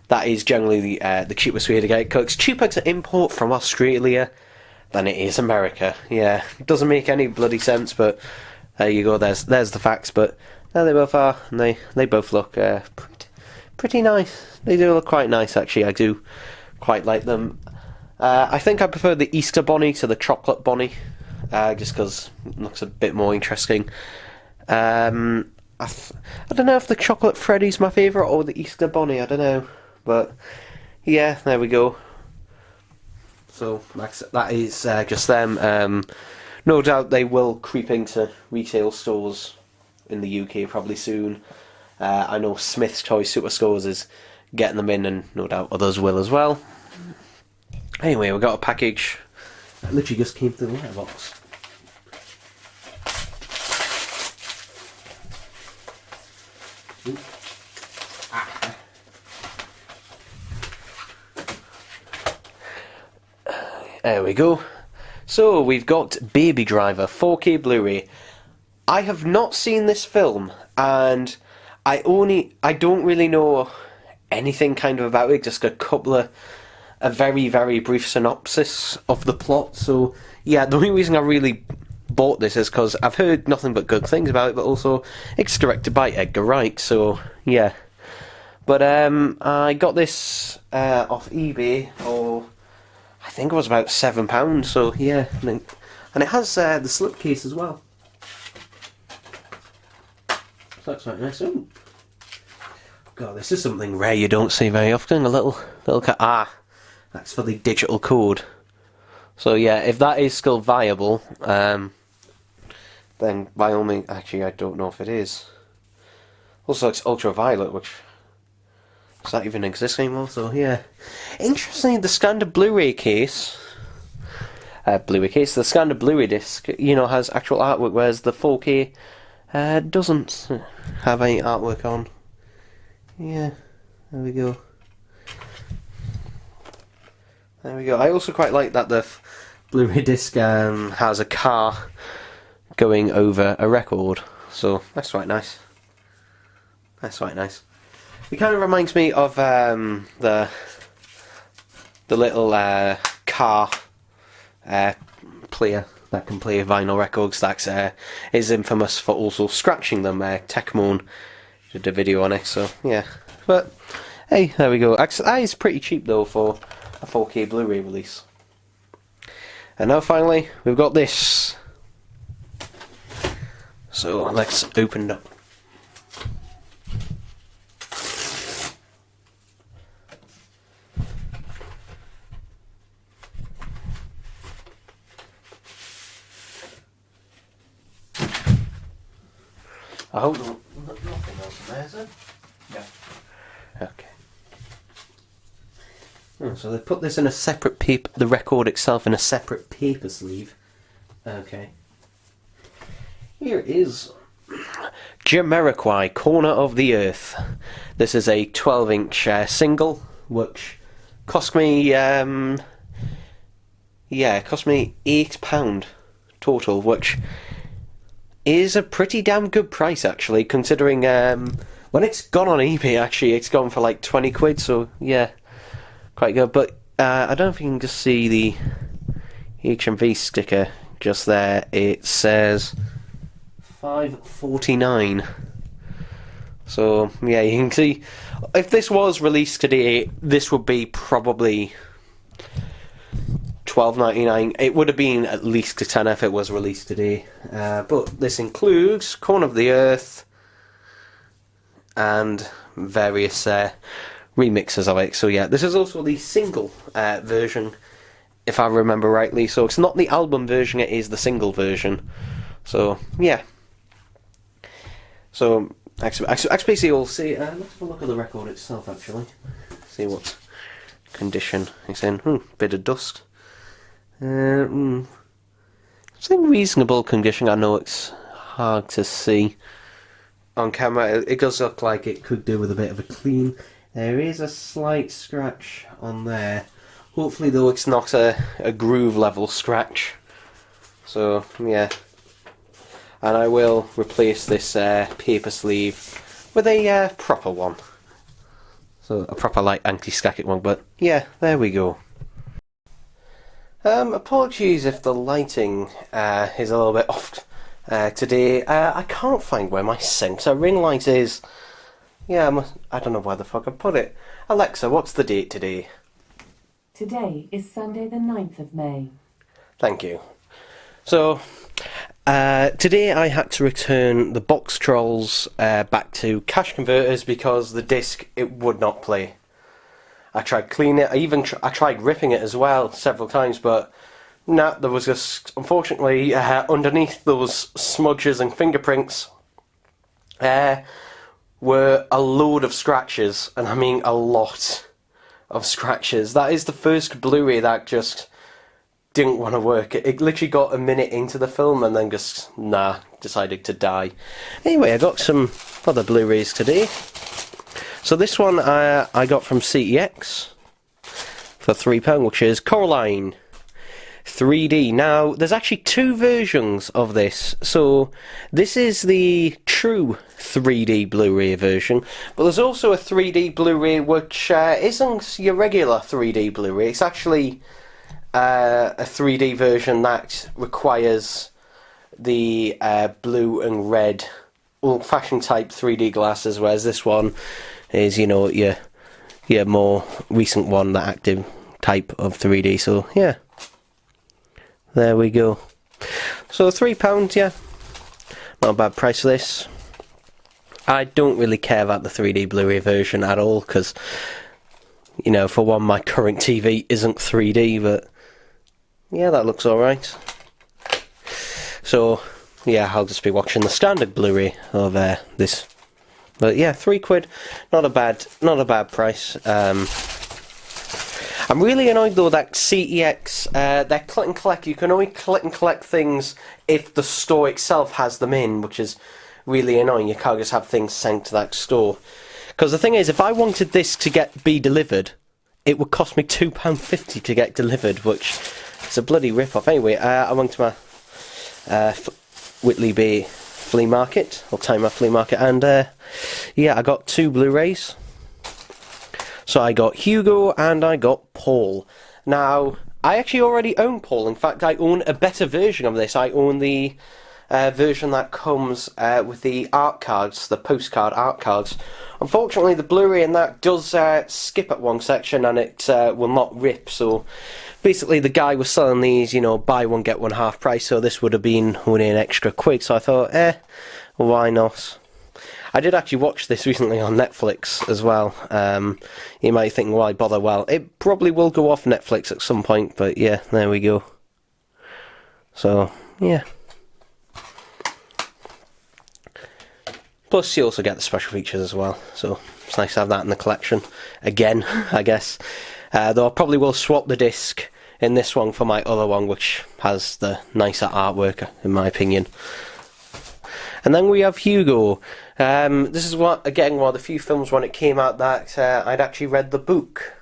that is generally the cheapest way to get it, because it's cheaper to import from Australia than it is America. Yeah, it doesn't make any bloody sense, but there you go, there's the facts. But there they both are, and they both look pretty nice. They do look quite nice, actually. I do quite like them. I think I prefer the Easter Bonnie to the chocolate Bonnie, just because it looks a bit more interesting. I don't know if the chocolate Freddy's my favourite or the Easter Bonnie, I don't know. But yeah, there we go. So that is just them. No doubt they will creep into retail stores in the UK probably soon. I know Smith's Toy Superstores is getting them in, and no doubt others will as well. Anyway, we got a package that literally just came through the letterbox. There we go. So we've got Baby Driver 4K Blu-ray. I have not seen this film, and I don't really know anything kind of about it, just a very, very brief synopsis of the plot. So yeah, the only reason I really bought this is because I've heard nothing but good things about it, but also it's directed by Edgar Wright, so yeah. But I got this off eBay for, I think it was about £7. So yeah, and it has the slipcase as well. So that's quite nice. Ooh. God, this is something rare you don't see very often. A little that's for the digital code. So yeah, if that is still viable, then by all means. Actually, I don't know if it is. Also, it's ultraviolet, which does that even exist anymore? So yeah, interesting. The standard Blu-ray case, the standard Blu-ray disc, has actual artwork, whereas the 4K doesn't have any artwork on. Yeah, there we go. There we go. I also quite like that the Blu-ray disc has a car going over a record, so that's quite nice. That's quite nice. It kind of reminds me of the little car player that can play vinyl records. That is infamous for also scratching them. Tecmone did a video on it, so yeah. But hey, there we go. That is pretty cheap though for a 4K Blu-ray release. And now finally, we've got this. So let's open it up. I hope nothing else in there, is it? Yeah. Okay. So they put this in a separate paper, the record itself in a separate paper sleeve. Okay. Here is Jamiroquai, Corner of the Earth. This is a 12-inch single, which cost me, it cost me £8 total, which is a pretty damn good price actually, considering when it's gone on eBay, actually it's gone for like 20 quid, so yeah, quite good. But I don't know if you can just see the HMV sticker just there. It says $5.49. So yeah, you can see if this was released today, this would be probably $12.99. It would have been at least a tenner if it was released today. But this includes Corner of the Earth and various remixes of it. So yeah, this is also the single version, if I remember rightly. So it's not the album version, it is the single version. So yeah. So actually we'll see. Let's have a look at the record itself actually. See what condition it's in. Bit of dust. It's in reasonable condition. I know it's hard to see on camera. It does look like it could do with a bit of a clean. There is a slight scratch on there. Hopefully though it's not a groove level scratch. So yeah. And I will replace this paper sleeve with a proper one. So a proper like anti-scacket one, but yeah, there we go. Apologies if the lighting is a little bit off today. I can't find where my sensor ring light is. Yeah, I don't know where the fuck I put it. Alexa, what's the date today? Today is Sunday the 9th of May. Thank you. So, today I had to return the Box Trolls back to cash converters because the disc, it would not play. I tried cleaning it, I tried ripping it as well several times, but nah, there was just, unfortunately, underneath those smudges and fingerprints were a load of scratches, and I mean a lot of scratches. That is the first Blu-ray that just didn't want to work. It literally got a minute into the film and then just, decided to die. Anyway, I got some other Blu-rays today. So this one I got from CEX for £3, which is Coraline 3D. Now, there's actually two versions of this. So this is the true 3D Blu-ray version, but there's also a 3D Blu-ray which isn't your regular 3D Blu-ray. It's actually a 3D version that requires the blue and red old-fashioned type 3D glasses, whereas this one is, you know, your more recent one, the active type of 3D. So yeah, there we go. So £3, yeah, not a bad price for this. I don't really care about the 3D Blu-ray version at all, because, you know, for one, my current TV isn't 3D, but yeah, that looks alright. So yeah, I'll just be watching the standard Blu-ray of this. But yeah, £3, not a bad price. I'm really annoyed though that CEX, they're click and collect. You can only click and collect things if the store itself has them in, which is really annoying. You can't just have things sent to that store. Because the thing is, if I wanted this to be delivered, it would cost me £2.50 to get delivered, which is a bloody rip-off. Anyway, I went to my Whitley Bay flea market, or Timer flea market, and yeah, I got 2 Blu-rays. So I got Hugo and I got Paul. Now, I actually already own Paul. In fact, I own a better version of this. I own the version that comes with the art cards, the postcard art cards. Unfortunately, the Blu-ray in that does skip at one section, and it will not rip. So basically, the guy was selling these, you know, buy one get one half price. So this would have been only an extra quid. So I thought, why not? I did actually watch this recently on Netflix as well. You might think, why bother? Well, it probably will go off Netflix at some point, but yeah, there we go. So, yeah. Plus, you also get the special features as well, so it's nice to have that in the collection. Again, I guess. Though I probably will swap the disc in this one for my other one, which has the nicer artwork, in my opinion. And then we have Hugo. This is one of the few films when it came out that I'd actually read the book.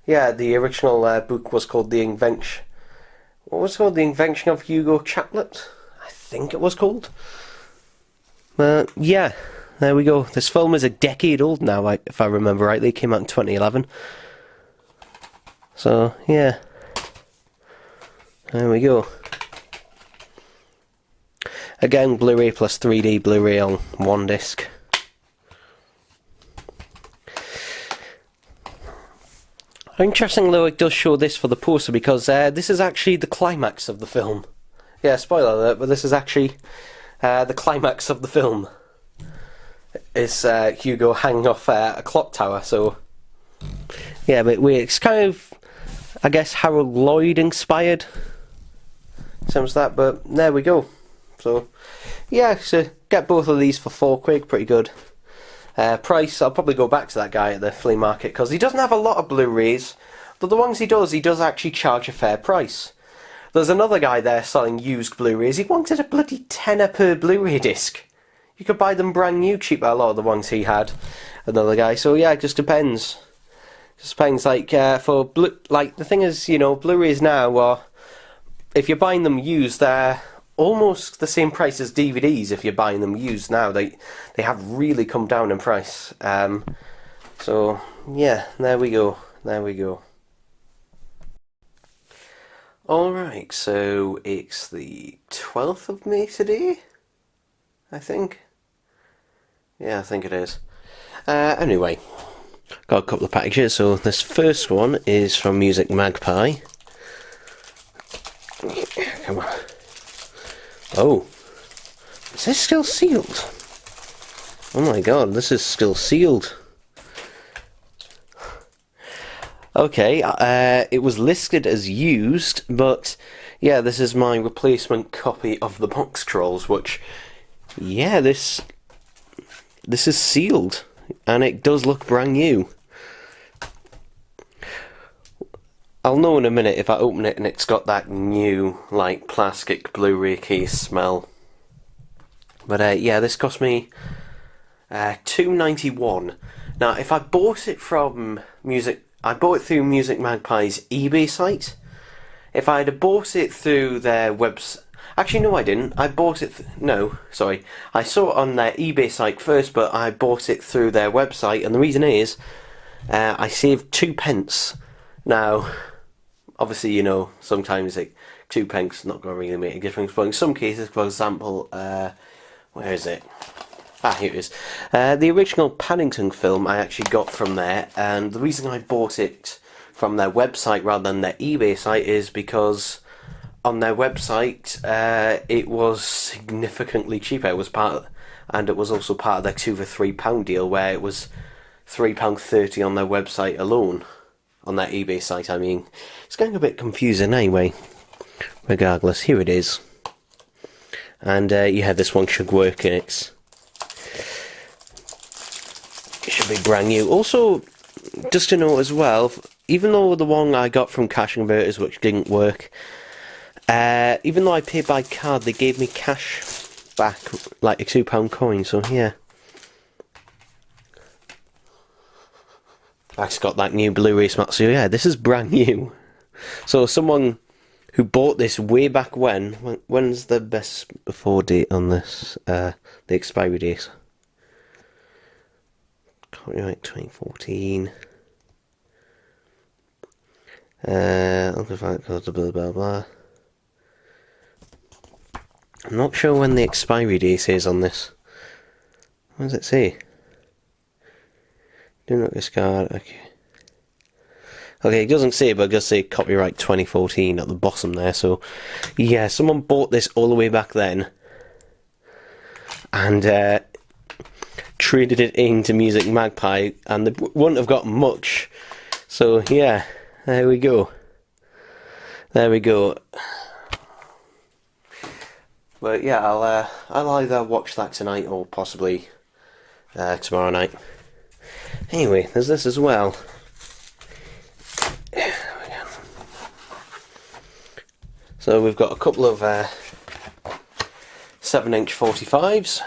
Yeah, the original book was called The Invention. What was it called? The Invention of Hugo Chaplet? I think it was called. Yeah, there we go. This film is a decade old now, if I remember rightly. It came out in 2011. So, yeah. There we go. Again, Blu-ray plus 3D Blu-ray on one disc. Interesting though, it does show this for the poster, because this is actually the climax of the film. Yeah, spoiler alert, but this is actually the climax of the film. It's Hugo hanging off a clock tower, so... Yeah, but it's kind of, I guess, Harold Lloyd inspired. Seems that, but there we go. So, yeah, so get both of these for £4, pretty good price. I'll probably go back to that guy at the flea market, because he doesn't have a lot of Blu-rays, but the ones he does actually charge a fair price. There's another guy there selling used Blu-rays. He wanted a bloody tenner per Blu-ray disc. You could buy them brand new cheap, a lot of the ones he had. Another guy, so yeah, it just depends. Just depends, like, the thing is, you know, Blu-rays now, if you're buying them used, they're almost the same price as DVDs. If you're buying them used now, they have really come down in price. So yeah, there we go. Alright, so it's the 12th of May today, I think. Yeah, I think it is. Anyway, got a couple of packages. So this first one is from Music Magpie. Come on. Oh, is this still sealed? Oh my god, this is still sealed. Okay, it was listed as used, but yeah, this is my replacement copy of the Box Trolls, which, yeah, this is sealed, and it does look brand new. I'll know in a minute if I open it and it's got that new, like, plastic Blu-ray case smell. But yeah, this cost me $2.91. Now, if I bought it from I bought it through Music Magpie's eBay site. If I had bought it through their website... Actually, no, I didn't. I bought it... No, sorry. I saw it on their eBay site first, but I bought it through their website, and the reason is I saved 2p. Now... Obviously, you know, sometimes like 2p not going to really make a difference, but in some cases, for example, Where is it? Ah, here it is. The original Paddington film I actually got from there, and the reason I bought it from their website rather than their eBay site is because on their website it was significantly cheaper. It was and it was also part of their £2 for £3 deal, where it was £3.30 on their website alone. On their eBay site, I mean. It's getting a bit confusing anyway. Regardless, here it is. And yeah, this one should work, and it should be brand new. Also, just to note as well, even though the one I got from Cash Converters, which didn't work, even though I paid by card, they gave me cash back, like a £2 coin, so yeah. I just got that new Blu-ray smart, so yeah, this is brand new. So someone who bought this way back when's the best before date on this, the expiry date? Copyright 2014. Blah blah blah. I'm not sure when the expiry date is on this. What does it say? Do not discard. Okay. Okay, it doesn't say, but it does say copyright 2014 at the bottom there. So, yeah, someone bought this all the way back then and traded it into Music Magpie, and they wouldn't have got much. So, yeah, there we go. There we go. But yeah, I'll either watch that tonight or possibly tomorrow night. Anyway, there's this as well. So we've got a couple of 7-inch 45s,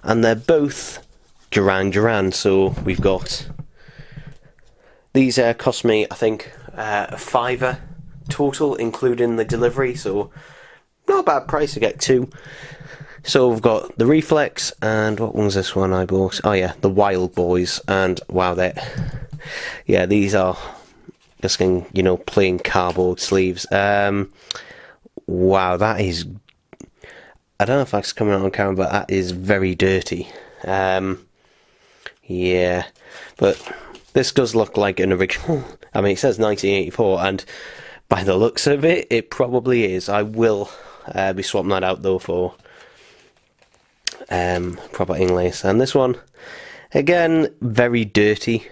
and they're both Duran. So we've got these. Cost me, I think, a £5 total, including the delivery. So not a bad price to get two. So we've got the Reflex, and what was this one I bought? Oh yeah, the Wild Boys, and wow, yeah, these are just in, plain cardboard sleeves. Wow, that is, I don't know if that's coming out on camera, but that is very dirty. Yeah, but this does look like an original. I mean, it says 1984, and by the looks of it, it probably is. I will be swapping that out though for proper inlays. And this one, again, very dirty.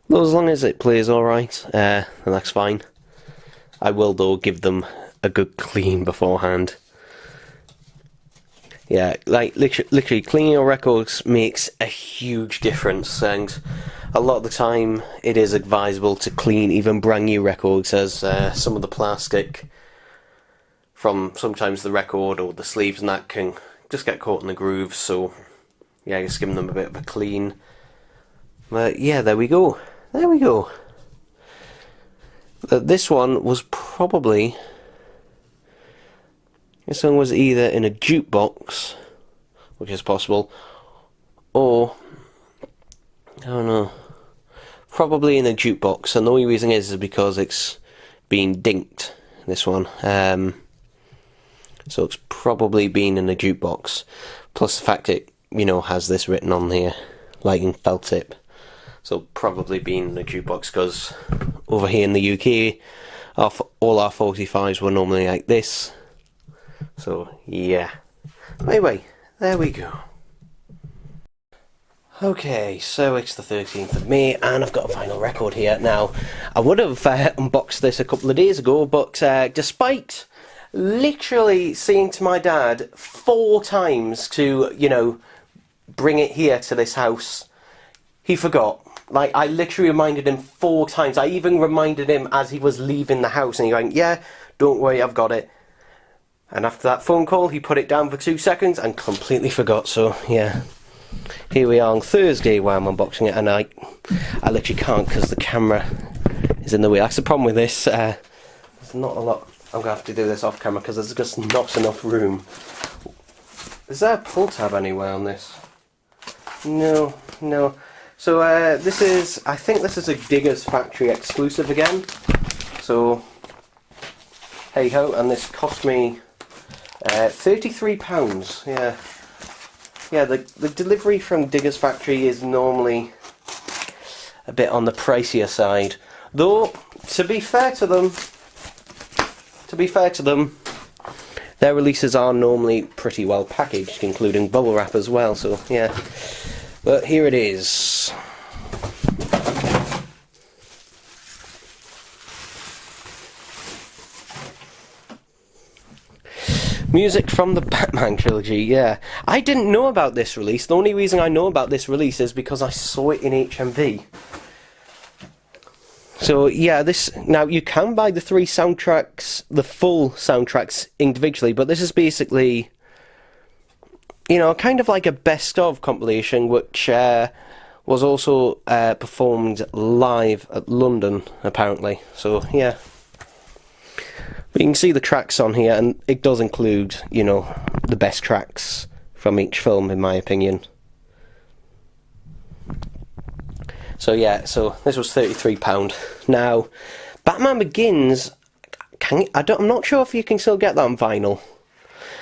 Though as long as it plays alright, then that's fine. I will though give them a good clean beforehand. Yeah, like literally cleaning your records makes a huge difference, and a lot of the time it is advisable to clean even brand new records, as some of the plastic from sometimes the record or the sleeves and that can just get caught in the grooves. So yeah, just giving them a bit of a clean. But yeah, there we go. There we go. This one was probably, this one was either in a jukebox, which is possible, or I don't know, probably in a jukebox. And the only reason is because it's been dinked, this one. So it's probably been in a jukebox. Plus the fact it, has this written on here, like in felt tip. So probably been in a jukebox, because over here in the UK, all our 45s were normally like this. So yeah. Anyway, there we go. Okay, so it's the 13th of May, and I've got a vinyl record here. Now, I would have unboxed this a couple of days ago, but despite literally saying to my dad 4 times to, bring it here to this house, he forgot. Like, I literally reminded him 4 times. I even reminded him as he was leaving the house, and he went, yeah, don't worry, I've got it. And after that phone call, he put it down for 2 seconds and completely forgot. So, yeah. Here we are on Thursday where I'm unboxing it, and I literally can't because the camera is in the way. That's the problem with this. There's not a lot. I'm going to have to do this off camera because there's just not enough room. Is there a pull tab anywhere on this? No. So this is, I think this is a Diggers factory exclusive again. So, hey ho, and this cost me £33. Yeah, yeah, the delivery from Digger's Factory is normally a bit on the pricier side. Though, to be fair to them, their releases are normally pretty well packaged, including bubble wrap as well, so yeah. But here it is. Music from the Batman trilogy, yeah. I didn't know about this release. The only reason I know about this release is because I saw it in HMV. So yeah, now you can buy the 3 soundtracks, the full soundtracks individually, but this is basically, you know, kind of like a best of compilation, which was also performed live at London, apparently. So yeah. But you can see the tracks on here, and it does include, you know, the best tracks from each film, in my opinion. So yeah, so this was £33. Now, Batman Begins, I'm not sure if you can still get that on vinyl.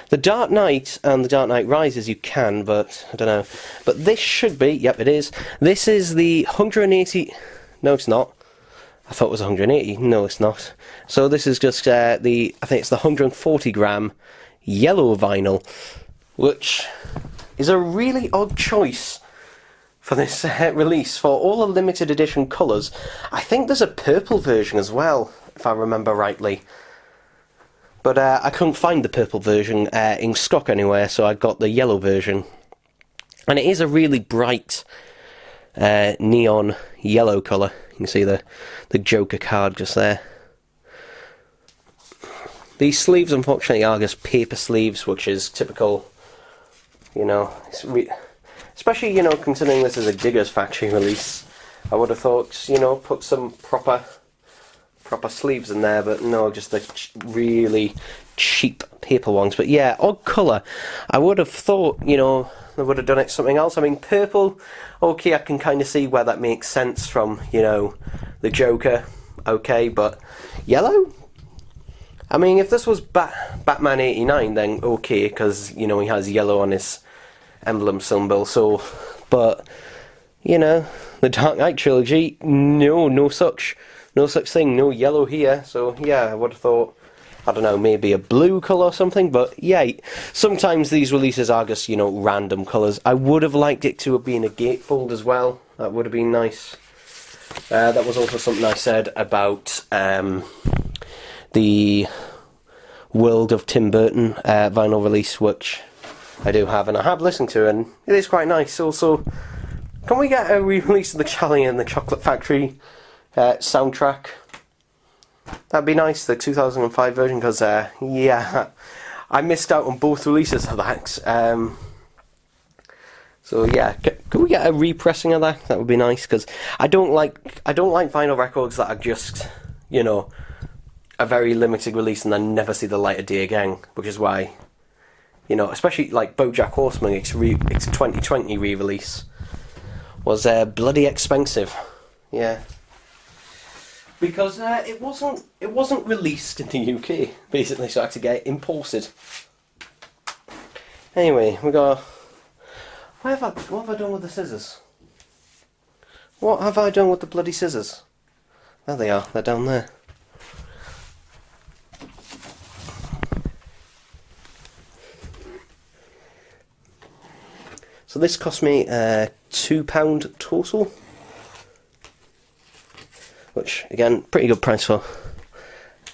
The Dark Knight and The Dark Knight Rises you can, but I don't know. But this should be, yep it is, this is the 180, no it's not. I thought it was 180. No, it's not. So this is just I think it's the 140 gram yellow vinyl, which is a really odd choice for this release. For all the limited edition colours, I think there's a purple version as well, if I remember rightly. But I couldn't find the purple version in stock anywhere, so I got the yellow version. And it is a really bright neon yellow colour. You can see the Joker card just there. These sleeves, unfortunately, are just paper sleeves, which is typical, you know, especially, you know, considering this is a Digger's Factory release. I would have thought, you know, put some proper sleeves in there, but no, just the really cheap paper ones. But yeah, odd colour. I would have thought, you know, they would have done it something else. I mean, purple, okay, I can kind of see where that makes sense from, you know, the Joker, okay, but yellow? I mean, if this was Batman 89, then okay, because, you know, he has yellow on his emblem symbol, so, but, you know, the Dark Knight trilogy, no such thing, no yellow here, so yeah, I would have thought, I don't know, maybe a blue colour or something, but yeah, sometimes these releases are just, you know, random colours. I would have liked it to have been a gatefold as well, that would have been nice. That was also something I said about the World of Tim Burton vinyl release, which I do have, and I have listened to, and it is quite nice. Also, can we get a re-release of the Charlie and the Chocolate Factory soundtrack? That'd be nice, the 2005 version, because, yeah, I missed out on both releases of that. So yeah, could we get a repressing of that? That would be nice, because I don't like vinyl records that are just, you know, a very limited release and then never see the light of day again, which is why, you know, especially like BoJack Horseman, its 2020 re-release was bloody expensive, yeah, because it wasn't released in the UK basically, so I had to get it imported. Anyway, we got. What have I done with the scissors? What have I done with the bloody scissors? There they are. They're down there. So this cost me £2 total, which again, pretty good price for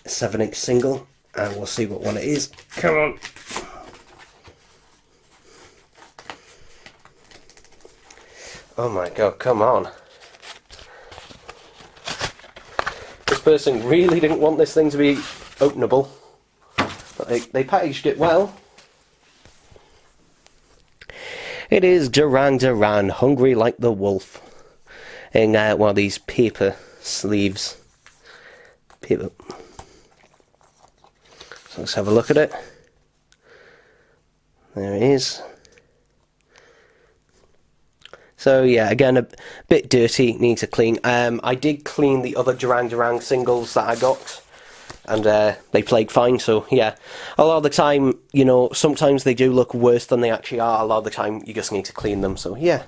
a 7-inch single, and we'll see what one it is. Come on. Oh my god, come on. This person really didn't want this thing to be openable, but they packaged it well. It is Duran Duran, Hungry Like the Wolf, in one of these paper sleeves. Paper. So let's have a look at it. There it is. So yeah, again, a bit dirty, needs a clean. I did clean the other Duran Duran singles that I got. and they played fine. So yeah, a lot of the time, you know, sometimes they do look worse than they actually are. A lot of the time, you just need to clean them. So yeah.